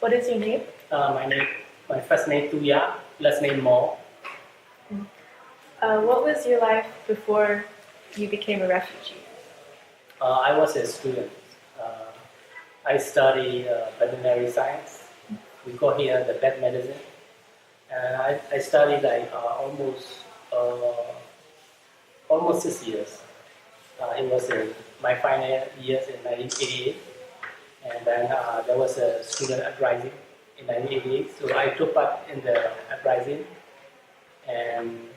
What is your name? My first name Thuya, last name Mo. What was your life before you became a refugee? I was a student. I study veterinary science. We call here the vet medicine. And I studied like almost 6 years. It was in my final years in 1988, and then there was a student uprising in 1988. So I took part in the uprising, and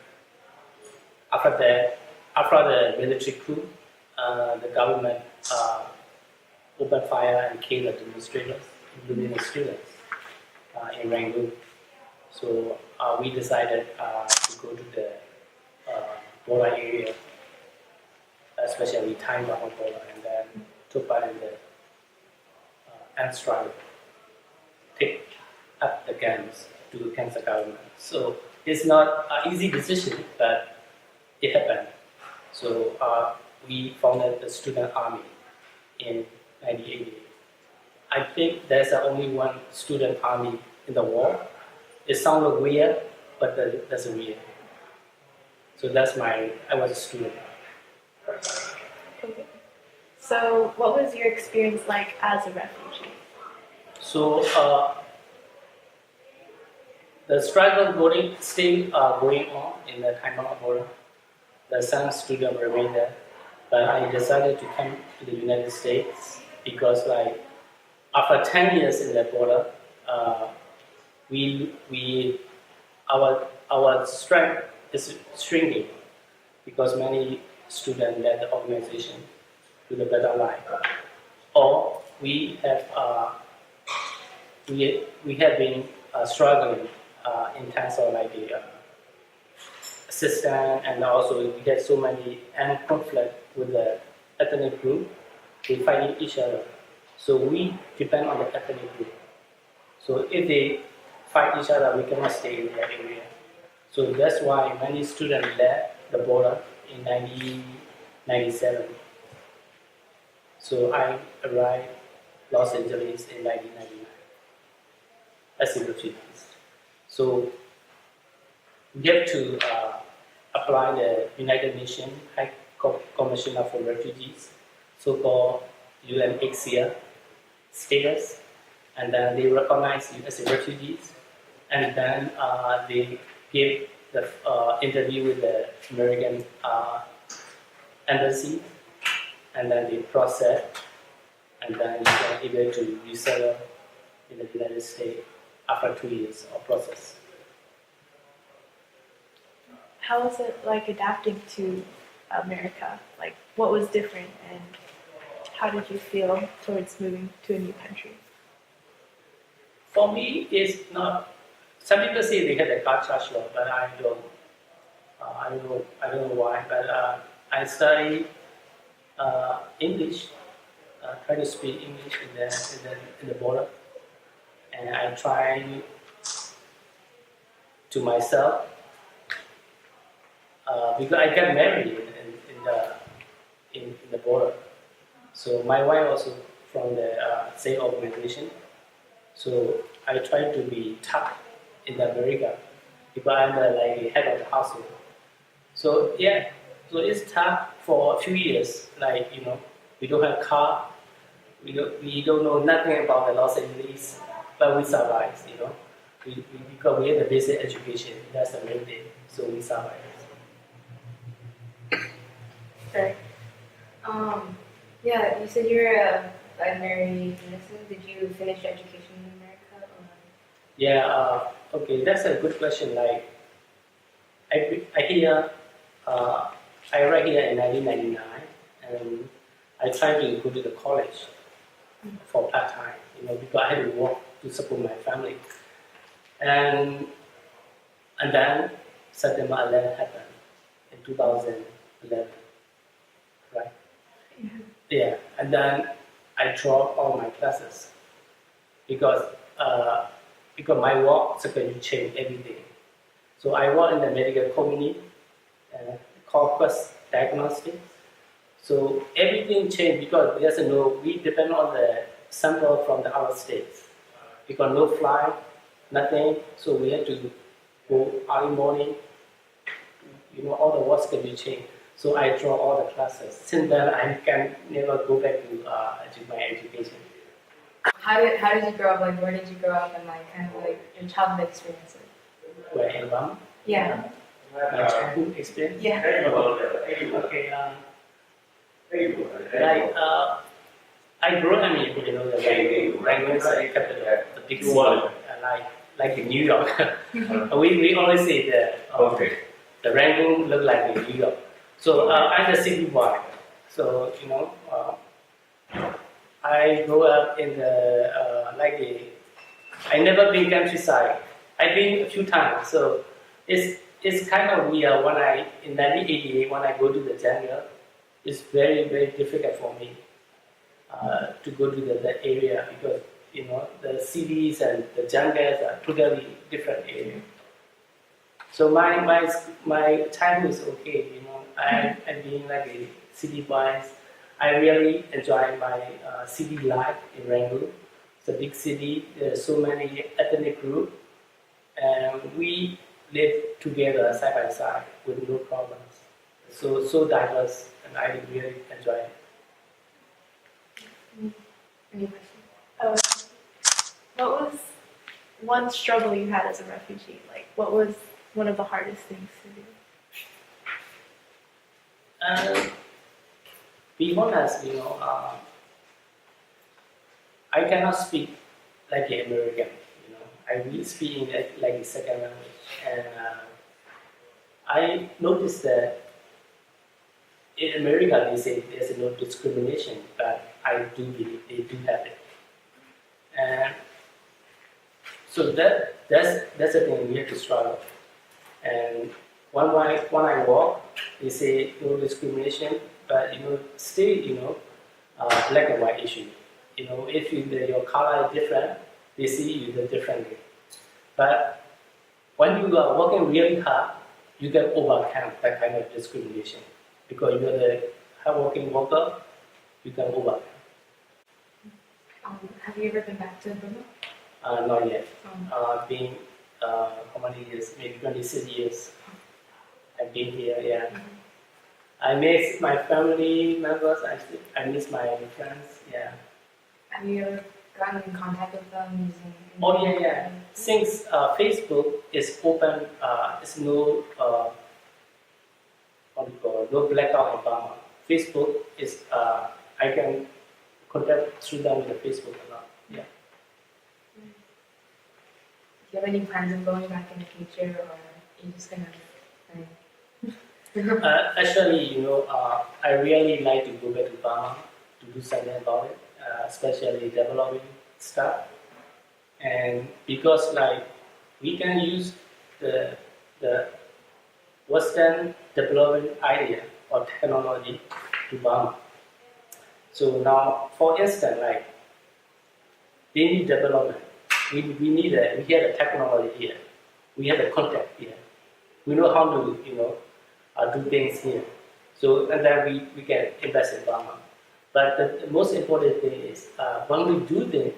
after the military coup, the government opened fire and killed the demonstrators, including the students in Rangoon. So we decided to go to the border area, especially Thai-Burma border, and then took part in the and struggle, take up the guns to against the government. So it's not an easy decision, but it happened. So we founded the student army in 1988. I think there's only one student army in the world. It sounds weird, but that's weird. So I was a student. Okay. So what was your experience like as a refugee? So the struggle still going on in the Thai-Burma border. Some students remain there, but I decided to come to the United States because, like, after 10 years in the border, our strength is shrinking because many students left the organization to the better life, or we have been struggling in terms of like the system, and also we had so many conflict with the ethnic group. They fighting each other, so we depend on the ethnic group. So if they fight each other, we cannot stay in their area. So that's why many students left the border in 1997. So I arrived Los Angeles in 1999 as a refugee. So we have to apply the United Nations High Commissioner for Refugees, so-called UNHCR status, and then they recognize you as a refugee, and then they give the interview with the American embassy, and then they process, and then you are able to resettle in the United States after 2 years of process. How was it like adapting to America? Like, what was different, and how did you feel towards moving to a new country? For me, it's not. Some people say they had a culture shock, but I don't. I don't know why. But I study English. Try to speak English in the border, and I try to myself because I got married in the border. So my wife also from the same organization. So I try to be tough in America because I'm like head of the household. So yeah, so it's tough for a few years. Like, we don't have car, we don't know nothing about the Los Angeles, but we survive. Because we have the basic education. That's the main thing. So we survive. Okay. Yeah, you said you're a veterinary medicine. Did you finish your education in America? Or? Yeah. Okay, that's a good question. Like, I arrived here in 1999, and I tried to go to the college for part time. Because I had to work to support my family, and then September 11 happened in 2011, right? Yeah, and then I dropped all my classes because my work is going to change everything. So I work in the medical community, corpus diagnostics. So everything changed because we depend on the sample from the other states. because no flight, nothing. So we had to go early morning. All the work schedule changed. So I dropped all the classes. Since then, I can never go back to my education. How did you grow up? Like, where did you grow up, and like kind of like your childhood experiences? Where in Burma, Yeah. my childhood experience. Yeah. Okay. Like I grew up in the Rangoon is the capital, the big city, like in New York. we always say that the Rangoon look like in New York. So I'm a city boy. So I grew up in I never been countryside. I've been a few times. So it's kind of weird when in 1988 when I go to the jungle. It's very, very difficult for me to go to the area because the cities and the jungles are totally different areas. So my childhood is okay. I've been like a city boy. I really enjoy my city life in Rangoon. It's a big city. There's so many ethnic groups, and we live together side by side with no problems. So diverse, and I really enjoy it. Any questions? What was one struggle you had as a refugee? Like, what was one of the hardest things to do? Be honest, I cannot speak like an American. I really speak like a second language, and I noticed that in America they say there's no discrimination, but I do believe they do have it, and so that's the thing we have to struggle. And when I walk, they say no discrimination, but still black and white issue. If your color is different, they see you differently. But when you are working really hard, you can overcome that kind of discrimination because you're the hardworking worker. You can overcome. Have you ever been back to Burma? Not yet. Been how many years? Maybe 26 years. I've been here. Yeah. I miss my family members. I miss my friends. Yeah. Have you ever gotten in contact with them using? Oh yeah. Since Facebook is open, it's no no blackout in Burma. Facebook is I can contact through them with the Facebook a lot. Yeah. Do you have any plans of going back in the future, or are you just gonna? Actually, I really like to go back to Burma to do something about it, especially developing stuff. And because we can use the Western development idea or technology to Burma. So now, for instance, they need development. We have the technology here. We have the contact here. We know how to do things here. So and then we can invest in Burma. But the most important thing is when we do things,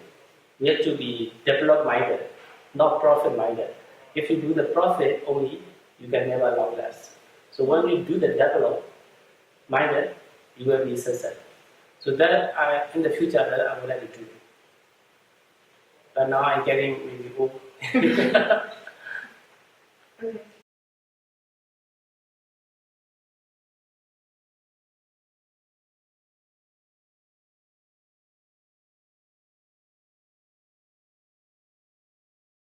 we have to be develop-minded, not profit-minded. If you do the profit only, you can never last. So when you do the develop-minded, you will be successful. So that in the future that I would like to do. But now I'm getting really old. Okay.